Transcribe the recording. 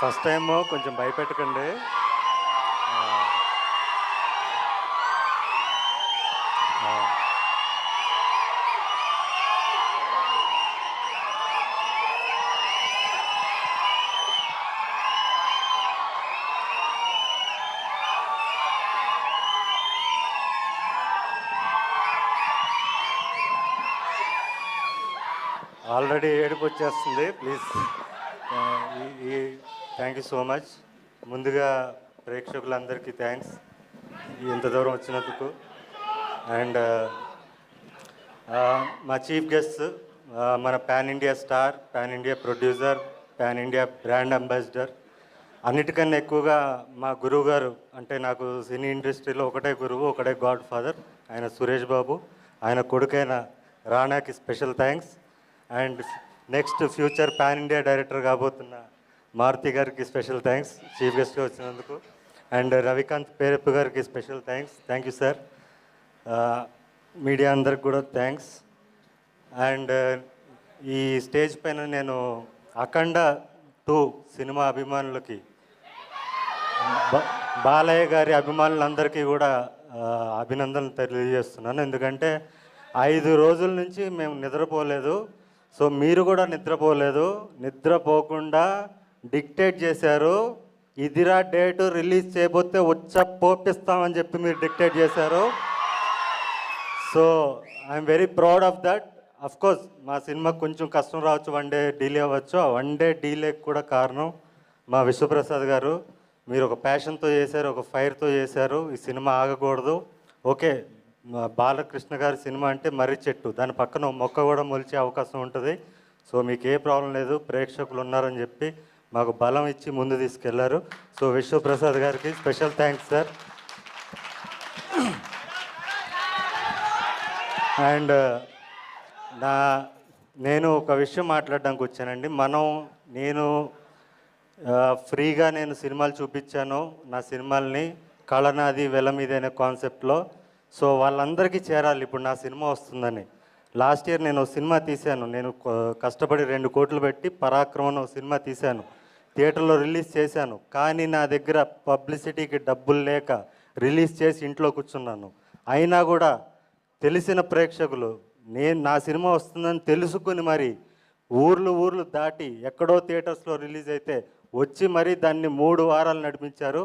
First time కొంచెం భయపెట్టకండి. Already ఏడుపు వచ్చేస్తుంది. Please thank you so much. ముందుగా ప్రేక్షకులందరికీ థ్యాంక్స్ ఇంత దూరం వచ్చినందుకు. అండ్ మా చీఫ్ గెస్ట్, మన pan India star, pan India producer, pan India brand ambassador, అన్నిటికన్నా ఎక్కువగా మా గురువు గారు, అంటే నాకు సినీ ఇండస్ట్రీలో ఒకటే గురువు, ఒకటే గాడ్ ఫాదర్, ఆయన సురేష్ బాబు. ఆయన కొడుకైన రానాకి special thanks. And next future pan India director కాబోతున్న మారుతి గారికి స్పెషల్ థ్యాంక్స్ చీఫ్ గెస్ట్గా వచ్చినందుకు. అండ్ రవికాంత్ పేరప్ప గారికి special thanks. Thank you sir. Media అందరికి కూడా థ్యాంక్స్. అండ్ ఈ స్టేజ్ పైన నేను అఖండ 2 సినిమా అభిమానులకి, బాలయ్య గారి అభిమానులందరికీ కూడా అభినందనలు తెలియజేస్తున్నాను. ఎందుకంటే 5 రోజుల నుంచి మేము నిద్రపోలేదు. సో మీరు కూడా నిద్రపోలేదు. నిద్రపోకుండా డిక్టేట్ చేశారు. ఇదిరా డేటు, రిలీజ్ చేయబోతే పోపిస్తామని చెప్పి మీరు డిక్టేట్ చేశారు. So I'm very proud of that. Of course మా సినిమాకి కొంచెం కష్టం రావచ్చు, 1 డే డిలే అవ్వచ్చు. ఆ 1 డే డిలేకి కూడా కారణం మా విశ్వప్రసాద్ గారు. మీరు ఒక ప్యాషన్తో చేశారు, ఒక ఫైర్తో చేశారు. ఈ సినిమా ఆగకూడదు. ఓకే, బాలకృష్ణ గారి సినిమా అంటే మర్రి చెట్టు, దాని పక్కన మొక్క కూడా మొలిచే అవకాశం ఉంటుంది. సో మీకు ఏ ప్రాబ్లం లేదు, ప్రేక్షకులు ఉన్నారని చెప్పి మాకు బలం ఇచ్చి ముందు తీసుకెళ్లారు. సో విశ్వప్రసాద్ గారికి స్పెషల్ థ్యాంక్స్ సార్. అండ్ నేను ఒక విషయం మాట్లాడడానికి వచ్చానండి. నేను ఫ్రీగా సినిమాలు చూపించాను, నా సినిమాల్ని కళనాది వెల మీద అనే కాన్సెప్ట్లో. సో వాళ్ళందరికీ చేరాలి ఇప్పుడు నా సినిమా వస్తుందని. లాస్ట్ ఇయర్ నేను సినిమా తీశాను. నేను కష్టపడి 2 కోట్లు పెట్టి పరాక్రమం సినిమా తీశాను, థియేటర్లో రిలీజ్ చేశాను. కానీ నా దగ్గర పబ్లిసిటీకి డబ్బులు లేక రిలీజ్ చేసి ఇంట్లో కూర్చున్నాను. అయినా కూడా తెలిసిన ప్రేక్షకులు నా సినిమా వస్తుందని తెలుసుకుని మరి ఊర్లు దాటి ఎక్కడో థియేటర్స్లో రిలీజ్ అయితే వచ్చి మరీ దాన్ని 3 వారాలు నడిపించారు.